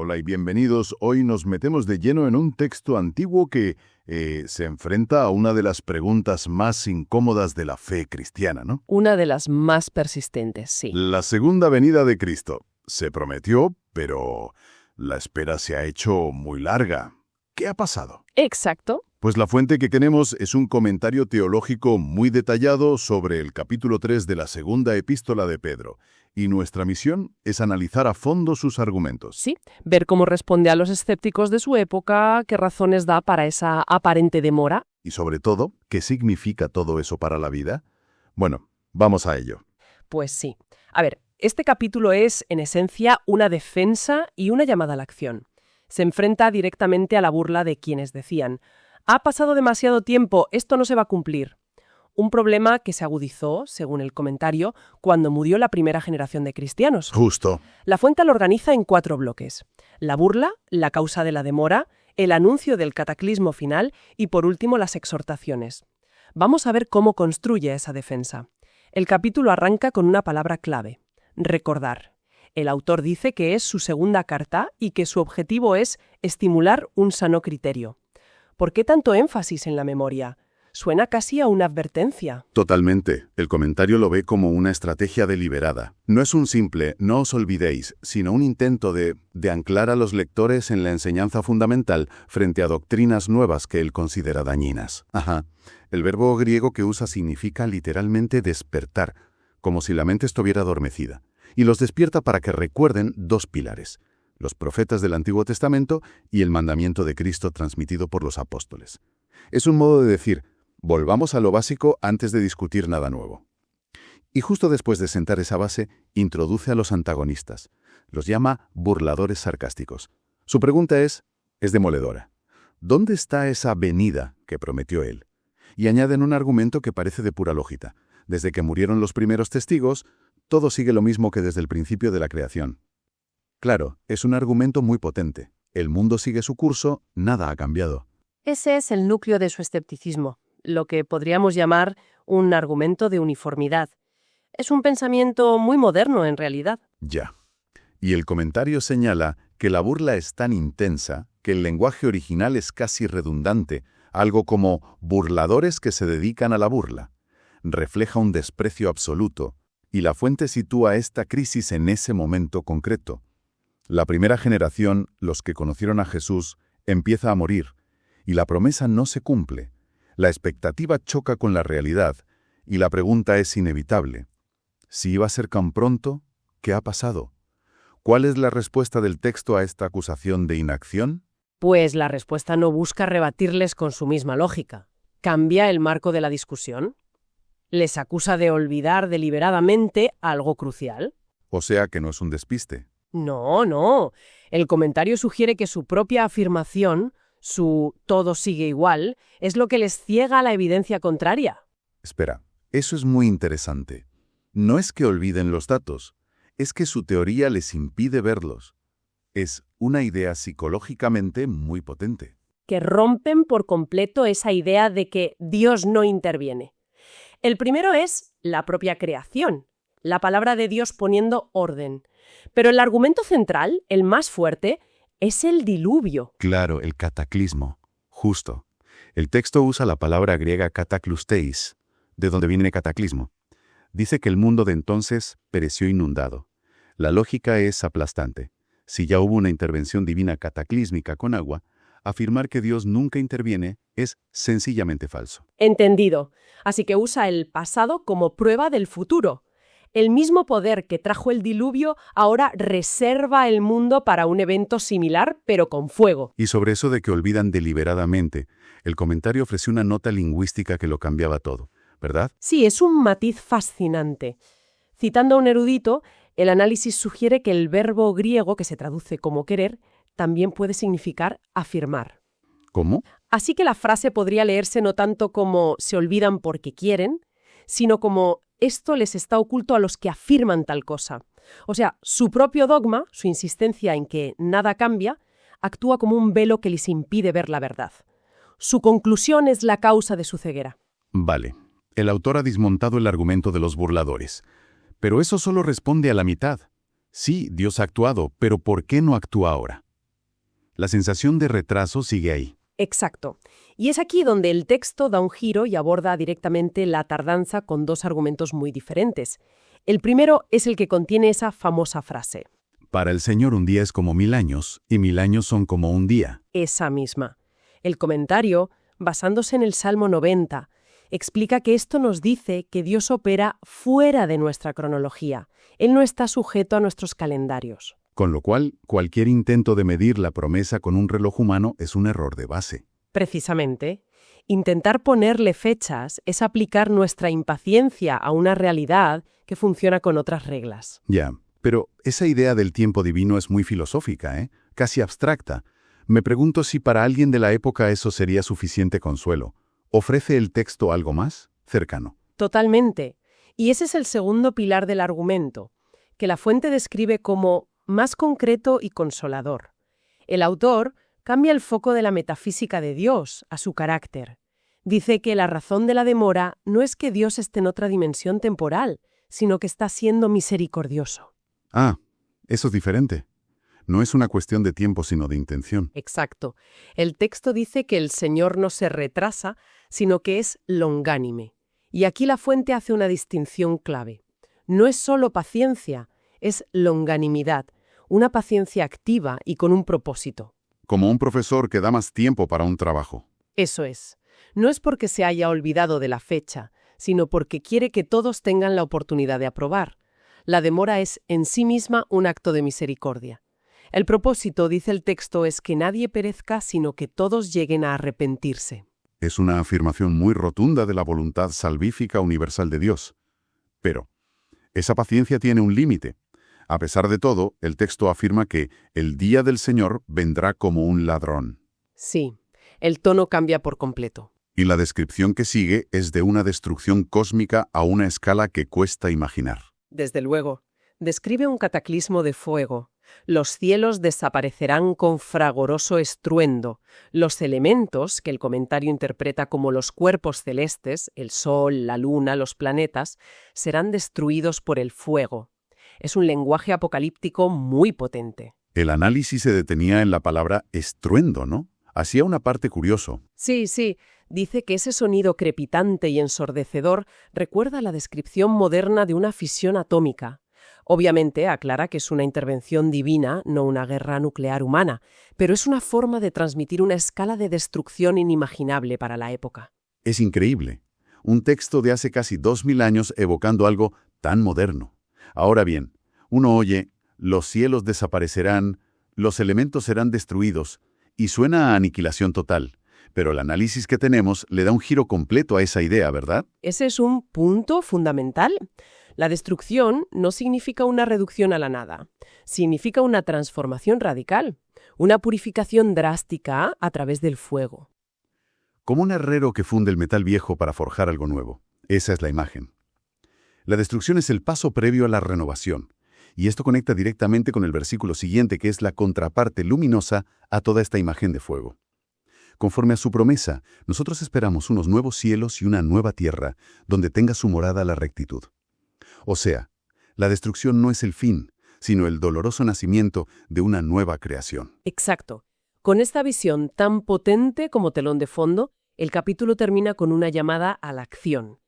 Hola y bienvenidos. Hoy nos metemos de lleno en un texto antiguo que se enfrenta a una de las preguntas más incómodas de la fe cristiana, ¿no? Una de las más persistentes, sí. La segunda venida de Cristo. Se prometió, pero la espera se ha hecho muy larga. ¿Qué ha pasado? Exacto. Pues la fuente que tenemos es un comentario teológico muy detallado sobre el capítulo 3 de la segunda epístola de Pedro, y nuestra misión es analizar a fondo sus argumentos. Sí, ver cómo responde a los escépticos de su época, qué razones da para esa aparente demora. Y sobre todo, ¿qué significa todo eso para la vida? Bueno, vamos a ello. Pues sí. A ver, este capítulo es, en esencia, una defensa y una llamada a la acción. Se enfrenta directamente a la burla de quienes decían: ha pasado demasiado tiempo, esto no se va a cumplir. Un problema que se agudizó, según el comentario, cuando murió la primera generación de cristianos. Justo. La fuente lo organiza en 4 bloques: la burla, la causa de la demora, el anuncio del cataclismo final y, por último, las exhortaciones. Vamos a ver cómo construye esa defensa. El capítulo arranca con una palabra clave: recordar. El autor dice que es su segunda carta y que su objetivo es estimular un sano criterio. ¿Por qué tanto énfasis en la memoria? Suena casi a una advertencia. Totalmente. El comentario lo ve como una estrategia deliberada. No es un simple «no os olvidéis», sino un intento de anclar a los lectores en la enseñanza fundamental frente a doctrinas nuevas que él considera dañinas. El verbo griego que usa significa literalmente despertar, como si la mente estuviera adormecida. Y los despierta para que recuerden 2 pilares: los profetas del Antiguo Testamento y el mandamiento de Cristo transmitido por los apóstoles. Es un modo de decir, volvamos a lo básico antes de discutir nada nuevo. Y justo después de sentar esa base, introduce a los antagonistas. Los llama burladores sarcásticos. Su pregunta es demoledora. ¿Dónde está esa venida que prometió él? Y añaden un argumento que parece de pura lógica. Desde que murieron los primeros testigos, todo sigue lo mismo que desde el principio de la creación. Claro, es un argumento muy potente. El mundo sigue su curso, nada ha cambiado. Ese es el núcleo de su escepticismo, lo que podríamos llamar un argumento de uniformidad. Es un pensamiento muy moderno, en realidad. Ya. Y el comentario señala que la burla es tan intensa que el lenguaje original es casi redundante, algo como burladores que se dedican a la burla. Refleja un desprecio absoluto, y la fuente sitúa esta crisis en ese momento concreto. La primera generación, los que conocieron a Jesús, empieza a morir, y la promesa no se cumple. La expectativa choca con la realidad, y la pregunta es inevitable. Si iba a ser tan pronto, ¿qué ha pasado? ¿Cuál es la respuesta del texto a esta acusación de inacción? Pues la respuesta no busca rebatirles con su misma lógica. Cambia el marco de la discusión. Les acusa de olvidar deliberadamente algo crucial. O sea que no es un despiste. No. El comentario sugiere que su propia afirmación, su «todo sigue igual», es lo que les ciega a la evidencia contraria. Espera, eso es muy interesante. No es que olviden los datos, es que su teoría les impide verlos. Es una idea psicológicamente muy potente. Que rompen por completo esa idea de que Dios no interviene. El primero es la propia creación, la palabra de Dios poniendo orden. Pero el argumento central, el más fuerte, es el diluvio. Claro, el cataclismo. Justo. El texto usa la palabra griega kataklusteis, de donde viene cataclismo. Dice que el mundo de entonces pereció inundado. La lógica es aplastante. Si ya hubo una intervención divina cataclísmica con agua, afirmar que Dios nunca interviene es sencillamente falso. Entendido. Así que usa el pasado como prueba del futuro. El mismo poder que trajo el diluvio ahora reserva el mundo para un evento similar, pero con fuego. Y sobre eso de que olvidan deliberadamente, el comentario ofreció una nota lingüística que lo cambiaba todo, ¿verdad? Sí, es un matiz fascinante. Citando a un erudito, el análisis sugiere que el verbo griego, que se traduce como querer, también puede significar afirmar. ¿Cómo? Así que la frase podría leerse no tanto como «se olvidan porque quieren», sino como «esto les está oculto a los que afirman tal cosa». O sea, su propio dogma, su insistencia en que nada cambia, actúa como un velo que les impide ver la verdad. Su conclusión es la causa de su ceguera. Vale. El autor ha desmontado el argumento de los burladores. Pero eso solo responde a la mitad. Sí, Dios ha actuado, pero ¿por qué no actúa ahora? La sensación de retraso sigue ahí. Exacto. Y es aquí donde el texto da un giro y aborda directamente la tardanza con dos argumentos muy diferentes. El primero es el que contiene esa famosa frase. Para el Señor un día es como 1000 años, y 1000 años son como un día. Esa misma. El comentario, basándose en el Salmo 90, explica que esto nos dice que Dios opera fuera de nuestra cronología. Él no está sujeto a nuestros calendarios. Con lo cual, cualquier intento de medir la promesa con un reloj humano es un error de base. Precisamente, intentar ponerle fechas es aplicar nuestra impaciencia a una realidad que funciona con otras reglas. Ya, pero esa idea del tiempo divino es muy filosófica, ¿eh? Casi abstracta. Me pregunto si para alguien de la época eso sería suficiente consuelo. ¿Ofrece el texto algo más? Cercano. Totalmente. Y ese es el segundo pilar del argumento, que la fuente describe como más concreto y consolador. El autor cambia el foco de la metafísica de Dios a su carácter. Dice que la razón de la demora no es que Dios esté en otra dimensión temporal, sino que está siendo misericordioso. Ah, eso es diferente. No es una cuestión de tiempo, sino de intención. Exacto. El texto dice que el Señor no se retrasa, sino que es longánime. Y aquí la fuente hace una distinción clave. No es solo paciencia, es longanimidad, una paciencia activa y con un propósito. Como un profesor que da más tiempo para un trabajo. Eso es. No es porque se haya olvidado de la fecha, sino porque quiere que todos tengan la oportunidad de aprobar. La demora es en sí misma un acto de misericordia. El propósito, dice el texto, es que nadie perezca, sino que todos lleguen a arrepentirse. Es una afirmación muy rotunda de la voluntad salvífica universal de Dios. Pero esa paciencia tiene un límite. A pesar de todo, el texto afirma que el día del Señor vendrá como un ladrón. Sí, el tono cambia por completo. Y la descripción que sigue es de una destrucción cósmica a una escala que cuesta imaginar. Desde luego, describe un cataclismo de fuego. Los cielos desaparecerán con fragoroso estruendo. Los elementos, que el comentario interpreta como los cuerpos celestes, el sol, la luna, los planetas, serán destruidos por el fuego. Es un lenguaje apocalíptico muy potente. El análisis se detenía en la palabra estruendo, ¿no? Hacía una parte curioso. Sí. Dice que ese sonido crepitante y ensordecedor recuerda la descripción moderna de una fisión atómica. Obviamente aclara que es una intervención divina, no una guerra nuclear humana, pero es una forma de transmitir una escala de destrucción inimaginable para la época. Es increíble. Un texto de hace casi 2000 años evocando algo tan moderno. Ahora bien, uno oye, los cielos desaparecerán, los elementos serán destruidos, y suena a aniquilación total. Pero el análisis que tenemos le da un giro completo a esa idea, ¿verdad? Ese es un punto fundamental. La destrucción no significa una reducción a la nada, significa una transformación radical, una purificación drástica a través del fuego. Como un herrero que funde el metal viejo para forjar algo nuevo. Esa es la imagen. La destrucción es el paso previo a la renovación. Y esto conecta directamente con el versículo siguiente, que es la contraparte luminosa a toda esta imagen de fuego. Conforme a su promesa, nosotros esperamos unos nuevos cielos y una nueva tierra, donde tenga su morada la rectitud. O sea, la destrucción no es el fin, sino el doloroso nacimiento de una nueva creación. Exacto. Con esta visión tan potente como telón de fondo, el capítulo termina con una llamada a la acción.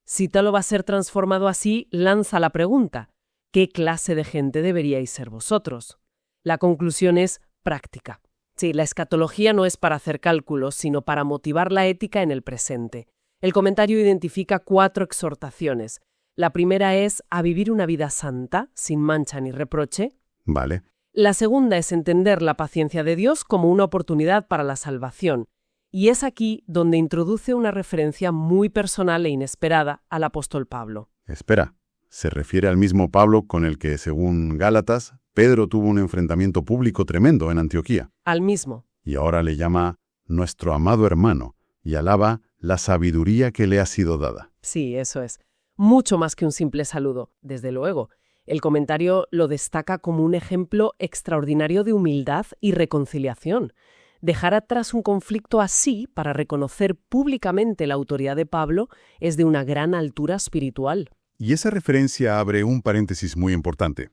Si tal va a ser transformado así, lanza la pregunta: ¿qué clase de gente deberíais ser vosotros? La conclusión es práctica. Sí, la escatología no es para hacer cálculos, sino para motivar la ética en el presente. El comentario identifica 4 exhortaciones. La primera es a vivir una vida santa, sin mancha ni reproche. Vale. La segunda es entender la paciencia de Dios como una oportunidad para la salvación. Y es aquí donde introduce una referencia muy personal e inesperada al apóstol Pablo. Espera, se refiere al mismo Pablo con el que, según Gálatas, Pedro tuvo un enfrentamiento público tremendo en Antioquía. Al mismo. Y ahora le llama nuestro amado hermano y alaba la sabiduría que le ha sido dada. Sí, eso es. Mucho más que un simple saludo, desde luego. El comentario lo destaca como un ejemplo extraordinario de humildad y reconciliación. Dejar atrás un conflicto así para reconocer públicamente la autoridad de Pablo es de una gran altura espiritual. Y esa referencia abre un paréntesis muy importante.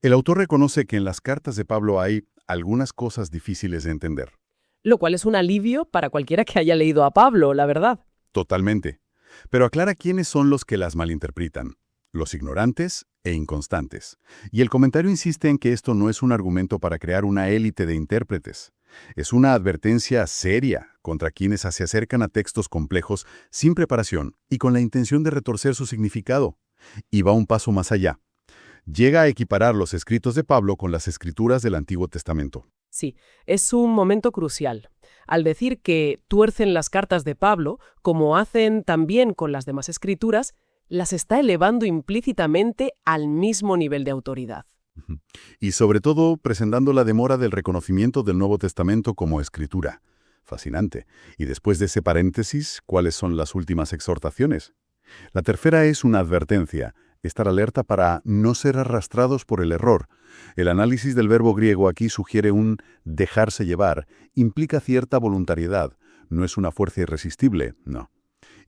El autor reconoce que en las cartas de Pablo hay algunas cosas difíciles de entender. Lo cual es un alivio para cualquiera que haya leído a Pablo, la verdad. Totalmente. Pero aclara quiénes son los que las malinterpretan. Los ignorantes e inconstantes. Y el comentario insiste en que esto no es un argumento para crear una élite de intérpretes. Es una advertencia seria contra quienes se acercan a textos complejos sin preparación y con la intención de retorcer su significado. Y va un paso más allá. Llega a equiparar los escritos de Pablo con las escrituras del Antiguo Testamento. Sí, es un momento crucial. Al decir que tuercen las cartas de Pablo, como hacen también con las demás escrituras, las está elevando implícitamente al mismo nivel de autoridad. Y sobre todo presentando la demora del reconocimiento del Nuevo Testamento como escritura. Fascinante. Y después de ese paréntesis, ¿cuáles son las últimas exhortaciones? La tercera es una advertencia, estar alerta para no ser arrastrados por el error. El análisis del verbo griego aquí sugiere un dejarse llevar, implica cierta voluntariedad, no es una fuerza irresistible, no.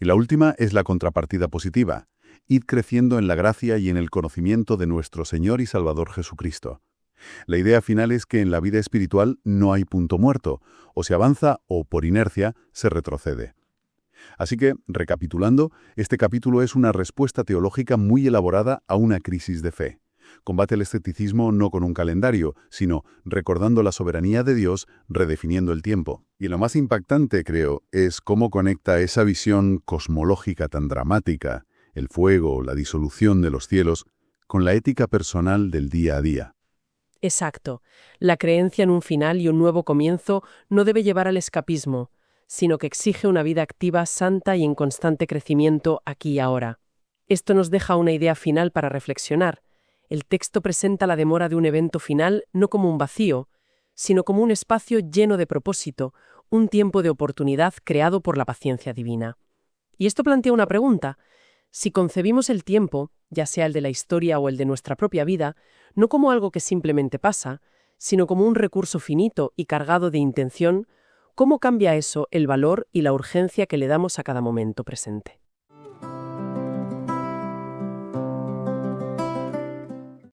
Y la última es la contrapartida positiva. Id creciendo en la gracia y en el conocimiento de nuestro Señor y Salvador Jesucristo. La idea final es que en la vida espiritual no hay punto muerto, o se avanza o, por inercia, se retrocede. Así que, recapitulando, este capítulo es una respuesta teológica muy elaborada a una crisis de fe. Combate el escepticismo no con un calendario, sino recordando la soberanía de Dios, redefiniendo el tiempo. Y lo más impactante, creo, es cómo conecta esa visión cosmológica tan dramática, el fuego, la disolución de los cielos, con la ética personal del día a día. Exacto. La creencia en un final y un nuevo comienzo no debe llevar al escapismo, sino que exige una vida activa, santa y en constante crecimiento aquí y ahora. Esto nos deja una idea final para reflexionar. El texto presenta la demora de un evento final no como un vacío, sino como un espacio lleno de propósito, un tiempo de oportunidad creado por la paciencia divina. Y esto plantea una pregunta. Si concebimos el tiempo, ya sea el de la historia o el de nuestra propia vida, no como algo que simplemente pasa, sino como un recurso finito y cargado de intención, ¿cómo cambia eso el valor y la urgencia que le damos a cada momento presente?